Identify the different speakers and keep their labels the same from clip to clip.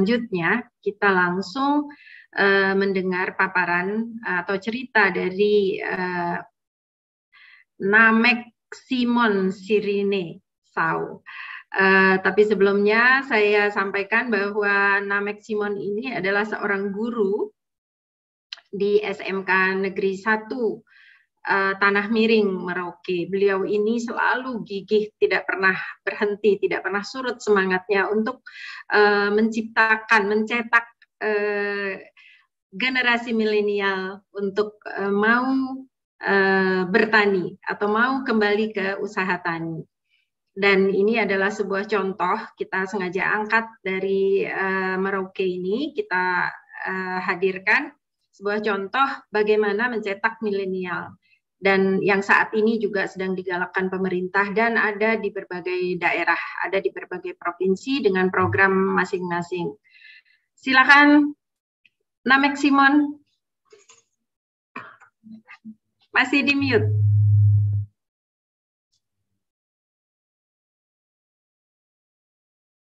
Speaker 1: selanjutnya kita langsung mendengar paparan atau cerita dari Namek Simon Sirine Sau. Tapi sebelumnya saya sampaikan bahwa Namek Simon ini adalah seorang guru di SMK Negeri 1 Tanah Miring, Merauke. Beliau ini selalu gigih, tidak pernah berhenti, tidak pernah surut semangatnya untuk menciptakan, mencetak generasi milenial untuk mau bertani atau mau kembali ke usaha tani. Dan ini adalah sebuah contoh, kita sengaja angkat dari Merauke ini, kita hadirkan sebuah contoh bagaimana mencetak milenial. Dan yang saat ini juga sedang digalakkan pemerintah dan ada di berbagai daerah, ada di berbagai provinsi dengan program masing-masing. Silakan, Namek Simon. Masih di mute.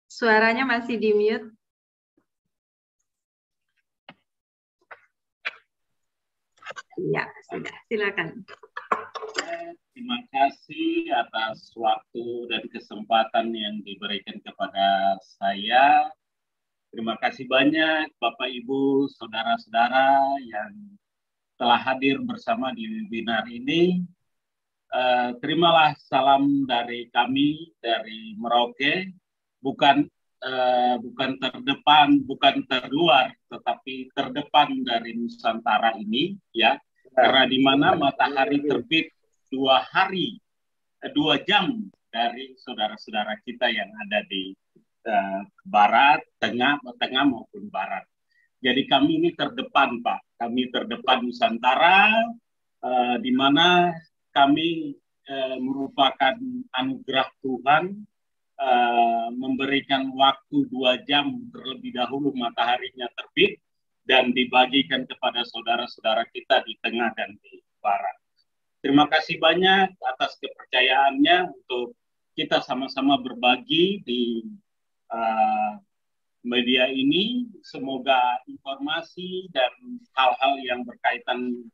Speaker 1: Suaranya masih di mute. Ya, sudah. Silakan.
Speaker 2: Terima kasih atas waktu dan kesempatan yang diberikan kepada saya. Terima kasih banyak Bapak, Ibu, saudara-saudara yang telah hadir bersama di webinar ini. Terimalah salam dari kami, dari Merauke, bukan terdepan, bukan terluar, tetapi terdepan dari Nusantara ini, ya. Karena di mana matahari terbit 2 jam dari saudara-saudara kita yang ada di barat, tengah maupun barat. Jadi kami ini terdepan, Pak. Kami terdepan Nusantara, di mana kami merupakan anugerah Tuhan, memberikan waktu 2 jam terlebih dahulu mataharinya terbit dan dibagikan kepada saudara-saudara kita di tengah dan di barat. Terima kasih banyak atas kepercayaannya untuk kita sama-sama berbagi di media ini. Semoga informasi dan hal-hal yang berkaitan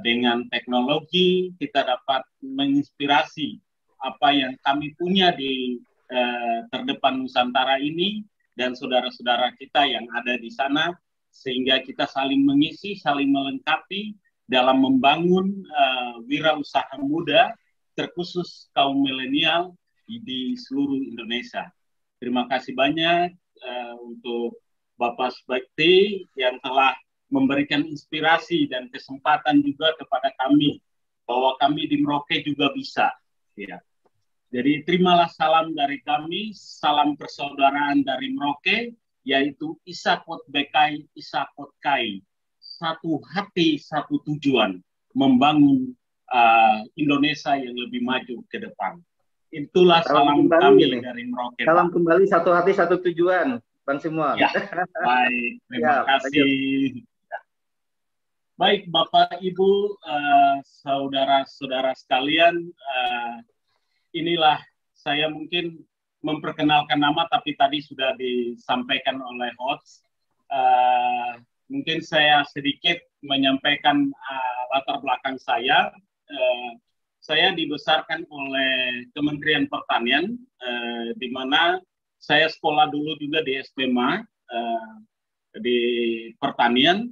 Speaker 2: dengan teknologi kita dapat menginspirasi apa yang kami punya di terdepan Nusantara ini dan saudara-saudara kita yang ada di sana, sehingga kita saling mengisi, saling melengkapi dalam membangun wirausaha muda, terkhusus kaum milenial di seluruh Indonesia. Terima kasih banyak untuk Bapak Subakti yang telah memberikan inspirasi dan kesempatan juga kepada kami, bahwa kami di Merauke juga bisa. Ya. Jadi terimalah salam dari kami, salam persaudaraan dari Merauke, yaitu Isakot Bekai, Isakot Kai. Satu hati, satu tujuan, membangun Indonesia yang lebih maju ke depan. Itulah salam kami dari Merauke.
Speaker 3: Salam kembali, satu hati, satu tujuan, Bang Simon.
Speaker 2: Ya, baik, terima kasih. Baik, Bapak, Ibu, saudara-saudara sekalian, inilah saya mungkin memperkenalkan nama, tapi tadi sudah disampaikan oleh host. Mungkin saya sedikit menyampaikan latar belakang saya. Saya dibesarkan oleh Kementerian Pertanian, di mana saya sekolah dulu juga di SPMA, di pertanian,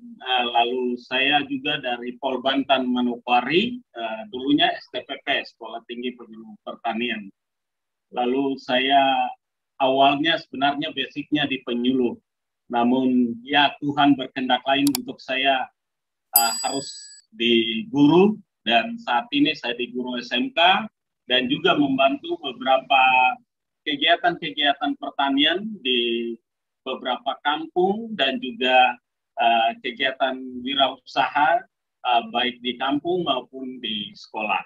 Speaker 2: lalu saya juga dari Polbantan Manokwari, dulunya STPP, Sekolah Tinggi Penyuluh Pertanian. Lalu saya awalnya sebenarnya basicnya di penyuluh, namun ya Tuhan berkehendak lain untuk saya harus di guru, dan saat ini saya di guru SMK dan juga membantu beberapa kegiatan-kegiatan pertanian di beberapa kampung dan juga kegiatan wirausaha baik di kampung maupun di sekolah.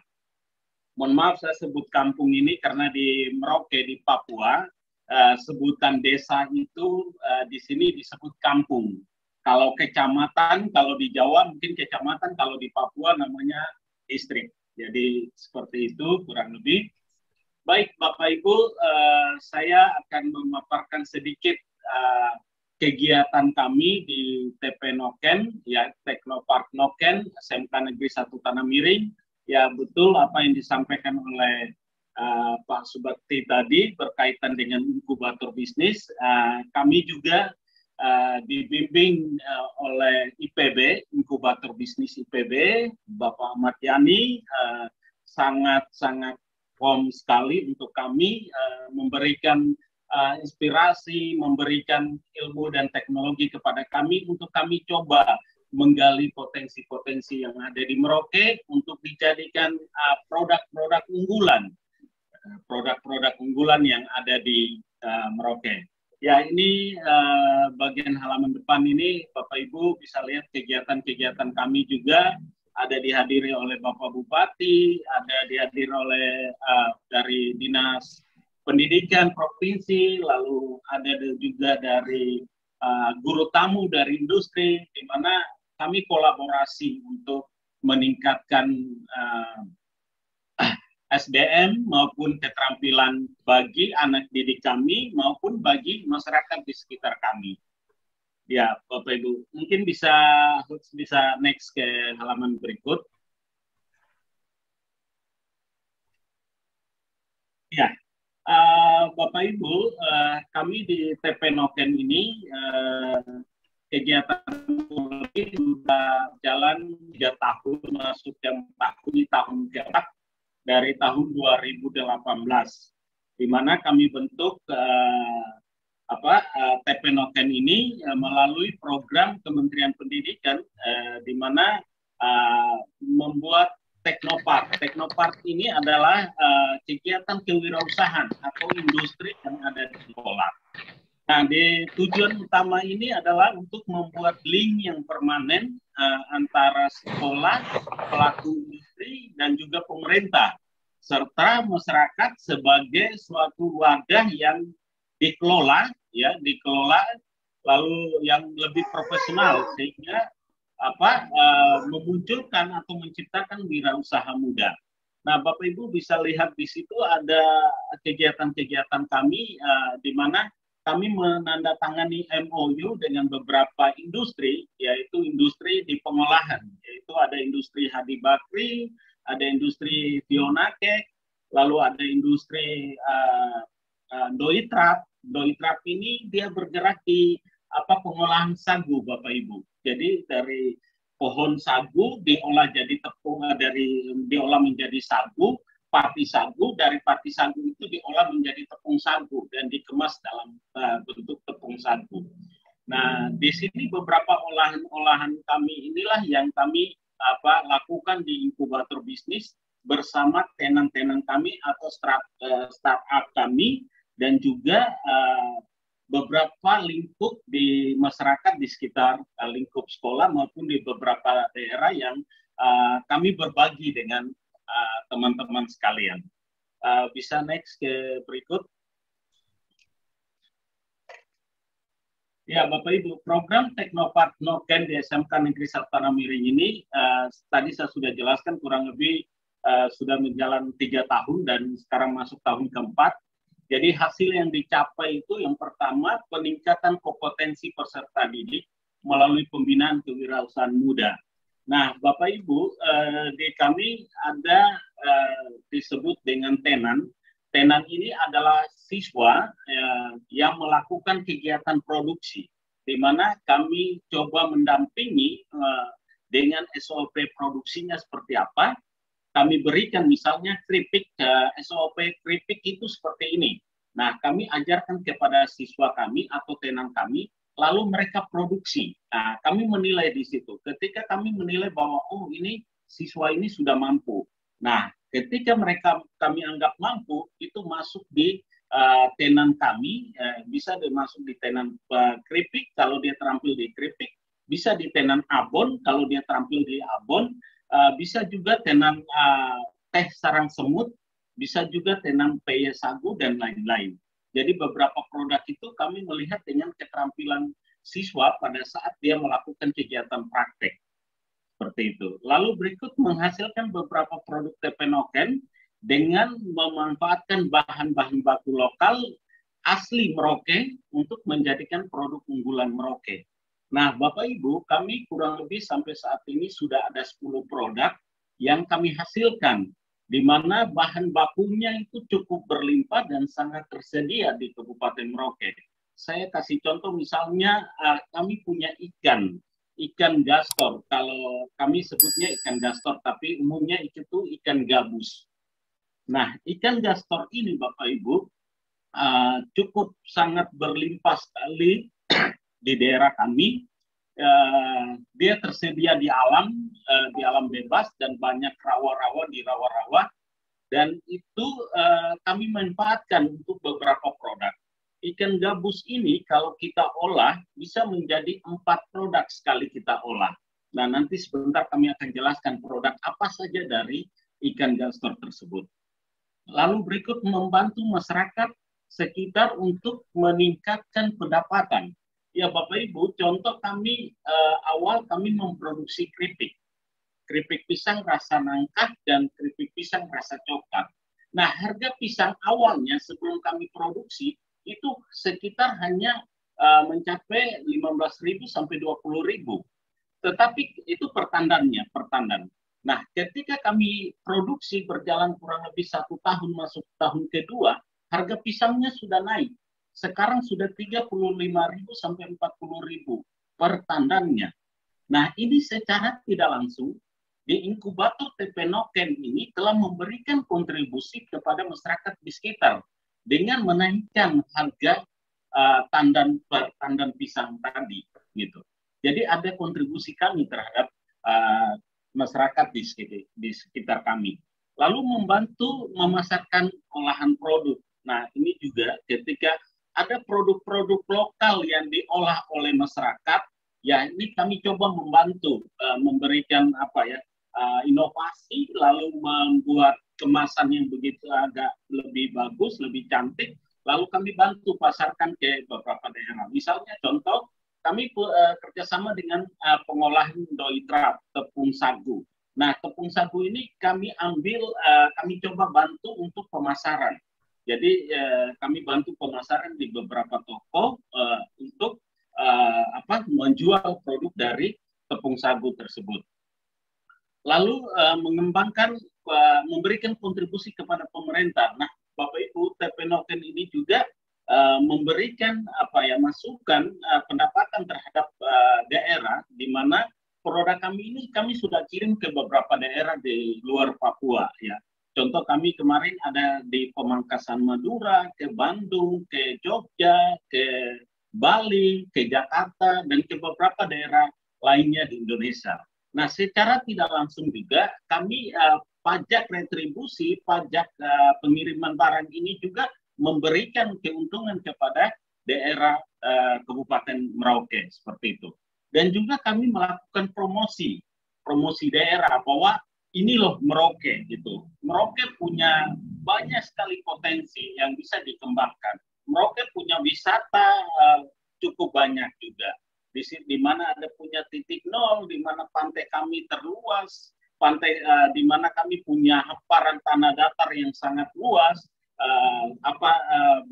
Speaker 2: Mohon maaf saya sebut kampung ini karena di Merauke di Papua sebutan desa itu di sini disebut kampung. Kalau kecamatan, kalau di Jawa mungkin kecamatan, kalau di Papua namanya distrik. Jadi seperti itu kurang lebih. Baik Bapak Ibu, saya akan memaparkan sedikit kegiatan kami di TP Noken, ya Teknopark Noken, SMK Negeri 1 Tanah Miring, ya betul apa yang disampaikan oleh Pak Subakti tadi berkaitan dengan inkubator bisnis. Kami juga dibimbing oleh IPB, inkubator bisnis IPB, Bapak Ahmad Yani, sangat-sangat firm sekali untuk kami memberikan inspirasi, memberikan ilmu dan teknologi kepada kami untuk kami coba menggali potensi-potensi yang ada di Merauke untuk dijadikan produk-produk unggulan, produk-produk unggulan yang ada di Merauke. Ya, ini bagian halaman depan ini Bapak Ibu bisa lihat kegiatan-kegiatan kami juga ada dihadiri oleh Bapak Bupati, ada dihadiri oleh dari Dinas Pendidikan Provinsi, lalu ada juga dari guru tamu dari industri, di mana kami kolaborasi untuk meningkatkan SDM maupun keterampilan bagi anak didik kami maupun bagi masyarakat di sekitar kami. Ya, Bapak Ibu, mungkin bisa next ke halaman berikut. Ya. Bapak Ibu, kami di TP Noken ini kegiatan ini sudah jalan 3 tahun, masuk yang tahun keempat dari tahun 2018, di mana kami bentuk TP Noken ini melalui program Kementerian Pendidikan, di mana membuat Teknopark. Teknopark ini adalah kegiatan kewirausahaan atau industri yang ada di sekolah. Nah, tujuan utama ini adalah untuk membuat link yang permanen antara sekolah, pelaku industri, dan juga pemerintah, serta masyarakat sebagai suatu wadah yang dikelola, lalu yang lebih profesional, sehingga memunculkan atau menciptakan wirausaha muda. Nah, Bapak Ibu bisa lihat di situ ada kegiatan-kegiatan kami di mana kami menandatangani MOU dengan beberapa industri, yaitu industri di pengolahan, yaitu ada industri Hadi Bakri, ada industri Fionakek, lalu ada industri Doitrap. Doitrap ini dia bergerak di pengolahan sagu, Bapak Ibu. Jadi dari pohon sagu diolah jadi tepung, diolah menjadi sagu, pati sagu, dari pati sagu itu diolah menjadi tepung sagu dan dikemas dalam bentuk tepung sagu. Nah, di sini beberapa olahan-olahan kami inilah yang kami lakukan di inkubator bisnis bersama tenan-tenan kami atau startup kami, dan juga beberapa lingkup di masyarakat di sekitar lingkup sekolah maupun di beberapa daerah yang kami berbagi dengan teman-teman sekalian. Bisa next ke berikut. Ya, Bapak Ibu, program Teknopark Noken di SMK Negeri 1 Tanah Miring ini tadi saya sudah jelaskan kurang lebih sudah menjalan 3 tahun dan sekarang masuk tahun keempat. Jadi hasil yang dicapai itu yang pertama peningkatan kompetensi peserta didik melalui pembinaan kewirausahaan muda. Nah, Bapak Ibu, di kami ada disebut dengan tenan. Tenan ini adalah siswa yang melakukan kegiatan produksi, di mana kami coba mendampingi dengan SOP produksinya seperti apa. Kami berikan misalnya keripik, SOP keripik itu seperti ini. Nah, kami ajarkan kepada siswa kami atau tenan kami, lalu mereka produksi. Nah, kami menilai di situ. Ketika kami menilai bahwa, oh ini siswa ini sudah mampu. Nah, ketika kami anggap mampu, itu masuk di tenan kami, bisa masuk di tenan keripik kalau dia terampil di keripik, bisa di tenan abon kalau dia terampil di abon, bisa juga tenan teh sarang semut, bisa juga tenan peye sagu, dan lain-lain. Jadi beberapa produk itu kami melihat dengan keterampilan siswa pada saat dia melakukan kegiatan praktek. Seperti itu. Lalu berikut menghasilkan beberapa produk TP Noken dengan memanfaatkan bahan-bahan baku lokal asli Merauke untuk menjadikan produk unggulan Merauke. Nah, Bapak Ibu, kami kurang lebih sampai saat ini sudah ada 10 produk yang kami hasilkan, di mana bahan bakunya itu cukup berlimpah dan sangat tersedia di Kabupaten Merauke. Saya kasih contoh misalnya kami punya ikan gastor. Kalau kami sebutnya ikan gastor, tapi umumnya itu ikan gabus. Nah, ikan gastor ini Bapak Ibu cukup sangat berlimpah sekali di daerah kami. Dia tersedia di alam bebas dan banyak rawa-rawa di rawa-rawa, dan itu kami manfaatkan untuk beberapa produk. Ikan gabus ini kalau kita olah bisa menjadi 4 produk sekali kita olah. Nah, nanti sebentar kami akan jelaskan produk apa saja dari ikan gastor tersebut. Lalu berikut membantu masyarakat sekitar untuk meningkatkan pendapatan. Ya Bapak Ibu, contoh kami awal kami memproduksi keripik pisang rasa nangka dan keripik pisang rasa coklat. Nah, harga pisang awalnya sebelum kami produksi itu sekitar hanya mencapai 15.000 sampai 20.000. Tetapi itu pertandannya. Nah, ketika kami produksi berjalan kurang lebih 1 tahun masuk tahun kedua, harga pisangnya sudah naik. Sekarang sudah 35.000 sampai 40.000 per tandannya. Nah, ini secara tidak langsung di inkubator TP Noken ini telah memberikan kontribusi kepada masyarakat di sekitar dengan menaikkan harga tandan pisang tadi, gitu. Jadi ada kontribusi kami terhadap masyarakat di sekitar kami. Lalu membantu memasarkan olahan produk. Nah, ini juga ketika ada produk-produk lokal yang diolah oleh masyarakat, ya ini kami coba membantu memberikan inovasi, lalu membuat kemasan yang begitu agak lebih bagus, lebih cantik, lalu kami bantu pasarkan ke beberapa daerah. Misalnya contoh, kami kerjasama dengan pengolahan doitrap, tepung sagu. Nah, tepung sagu ini kami coba bantu untuk pemasaran. Jadi kami bantu pemasaran di beberapa toko untuk menjual produk dari tepung sagu tersebut. Lalu memberikan kontribusi kepada pemerintah. Nah, Bapak Ibu, TP Noken ini juga memberikan masukan pendapatan terhadap daerah, di mana produk kami ini kami sudah kirim ke beberapa daerah di luar Papua, ya. Contoh kami kemarin ada di Pamekasan Madura, ke Bandung, ke Jogja, ke Bali, ke Jakarta, dan ke beberapa daerah lainnya di Indonesia. Nah, secara tidak langsung juga kami pajak retribusi, pajak pengiriman barang ini juga memberikan keuntungan kepada daerah Kabupaten Merauke, seperti itu. Dan juga kami melakukan promosi daerah bahwa ini loh Merauke, gitu. Merauke punya banyak sekali potensi yang bisa dikembangkan. Merauke punya wisata cukup banyak juga. Di mana ada punya titik nol, di mana pantai kami terluas, di mana kami punya hamparan tanah datar yang sangat luas,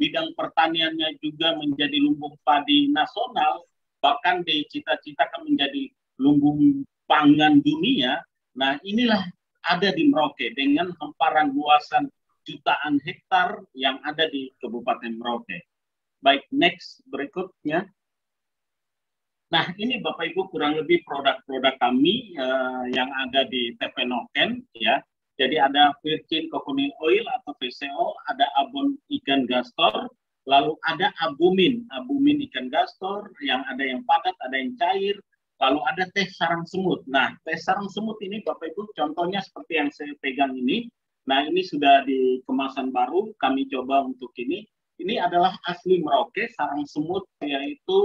Speaker 2: bidang pertaniannya juga menjadi lumbung padi nasional, bahkan dicita-citakan menjadi lumbung pangan dunia. Nah, inilah ada di Merauke dengan hamparan luasan jutaan hektar yang ada di Kabupaten Merauke. Baik, next berikutnya. Nah, ini Bapak Ibu kurang lebih produk-produk kami yang ada di TP Noken, ya. Jadi ada virgin coconut oil atau VCO, ada abon ikan gastor, lalu ada albumin ikan gastor, yang ada yang padat, ada yang cair, lalu ada teh sarang semut. Nah, teh sarang semut ini Bapak Ibu contohnya seperti yang saya pegang ini. Nah, ini sudah di kemasan baru, kami coba untuk ini. Ini adalah asli Merauke, sarang semut, yaitu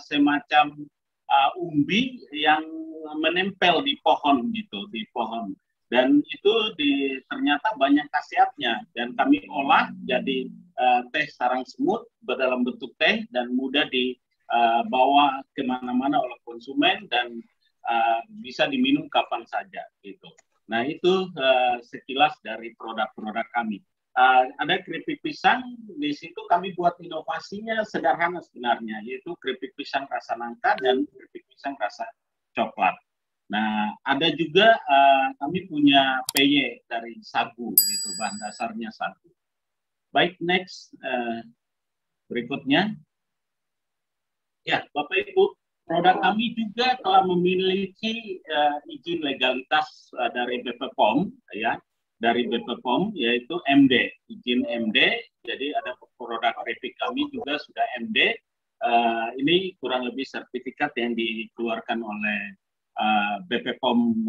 Speaker 2: semacam umbi yang menempel di pohon gitu, di pohon. Dan itu ternyata banyak khasiatnya, dan kami olah jadi teh sarang semut dalam bentuk teh dan mudah dibawa kemana-mana oleh konsumen dan bisa diminum kapan saja gitu. Nah, itu sekilas dari produk-produk kami. ada keripik pisang. Di situ kami buat inovasinya sederhana sebenarnya, yaitu keripik pisang rasa nangka dan keripik pisang rasa coklat. Nah, ada juga kami punya PY dari sagu, gitu, bahan dasarnya sagu. Baik, next, berikutnya. Ya, Bapak Ibu, produk kami juga telah memiliki izin legalitas dari BPOM, ya, dari BPOM, yaitu MD, izin MD. Jadi ada produk keripik kami juga sudah MD. Ini kurang lebih sertifikat yang dikeluarkan oleh BPOM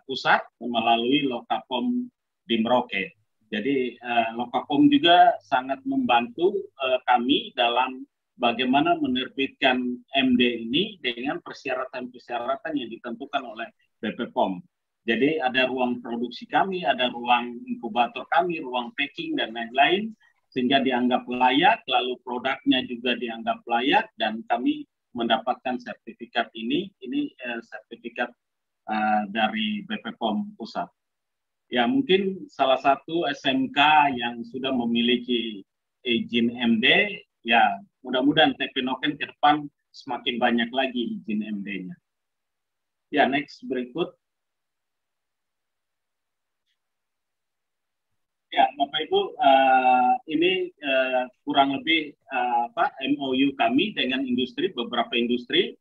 Speaker 2: pusat melalui Lokapom di Merauke. Jadi Lokapom juga sangat membantu kami dalam bagaimana menerbitkan MD ini dengan persyaratan-persyaratan yang ditentukan oleh BPOM. Jadi ada ruang produksi kami, ada ruang inkubator kami, ruang packing dan lain-lain, sehingga dianggap layak, lalu produknya juga dianggap layak, dan kami mendapatkan sertifikat ini sertifikat dari BPOM pusat. Ya, mungkin salah satu SMK yang sudah memiliki izin MD, ya mudah-mudahan TP Noken ke depan semakin banyak lagi izin MD-nya. Ya, next berikut. Ya, Bapak Ibu, ini kurang lebih MOU kami dengan industri, beberapa industri.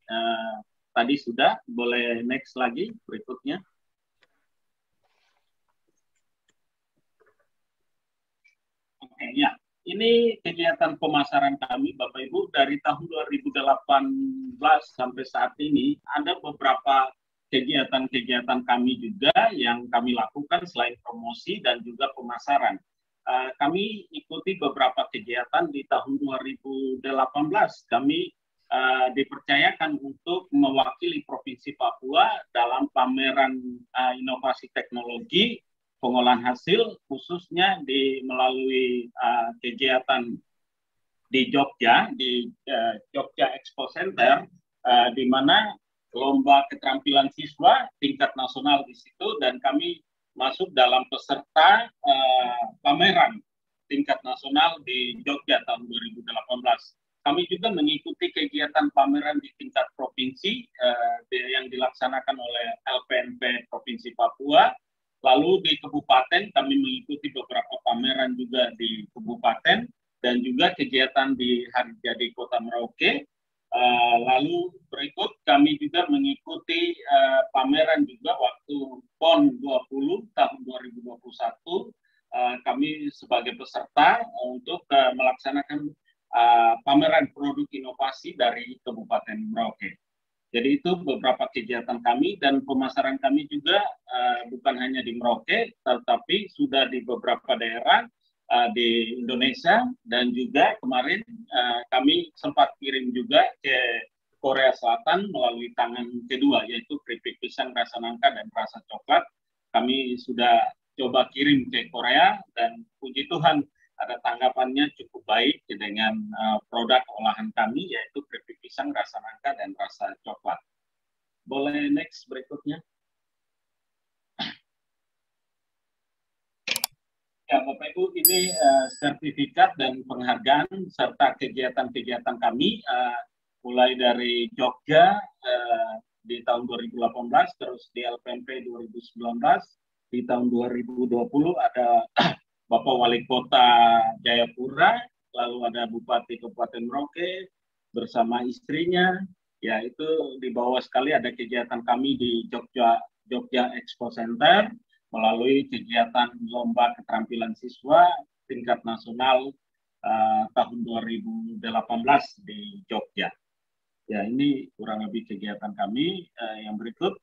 Speaker 2: Tadi sudah, boleh next lagi berikutnya. Oke, ya. Ini kegiatan pemasaran kami, Bapak Ibu, dari tahun 2018 sampai saat ini, ada beberapa kegiatan-kegiatan kami juga yang kami lakukan selain promosi dan juga pemasaran. Kami ikuti beberapa kegiatan di tahun 2018. Kami dipercayakan untuk mewakili Provinsi Papua dalam pameran inovasi teknologi pengolahan hasil, khususnya melalui kegiatan di Jogja, di Jogja Expo Center, di mana lomba keterampilan siswa tingkat nasional di situ, dan kami masuk dalam peserta pameran tingkat nasional di Jogja tahun 2018. Kami juga mengikuti kegiatan pameran di tingkat provinsi yang dilaksanakan oleh LPNP Provinsi Papua. Lalu di kabupaten kami mengikuti beberapa pameran juga di kabupaten, dan juga kegiatan di Hari Jadi Kota Merauke. Lalu berikut kami juga mengikuti pameran juga waktu PON 20 tahun 2021. Kami sebagai peserta untuk melaksanakan pameran produk inovasi dari Kabupaten Merauke. Jadi itu beberapa kegiatan kami, dan pemasaran kami juga bukan hanya di Merauke, tetapi sudah di beberapa daerah di Indonesia, dan juga kemarin kami sempat kirim juga ke Korea Selatan melalui tangan kedua, yaitu keripik pisang rasa nangka dan rasa coklat. Kami sudah coba kirim ke Korea, dan puji Tuhan ada tanggapannya cukup baik dengan produk olahan kami, yaitu keripik pisang rasa nangka dan rasa coklat. Boleh next berikutnya. Ya, Bapak Ibu, ini sertifikat dan penghargaan serta kegiatan-kegiatan kami, mulai dari Jogja di tahun 2018, terus di LPMP 2019, di tahun 2020 ada Bapak Wali Kota Jayapura, lalu ada Bupati Kabupaten Merauke bersama istrinya. Ya, itu di bawah sekali ada kegiatan kami di Jogja Expo Center melalui kegiatan lomba keterampilan siswa tingkat nasional tahun 2018 di Jogja. Ya, ini kurang lebih kegiatan kami. Yang berikut,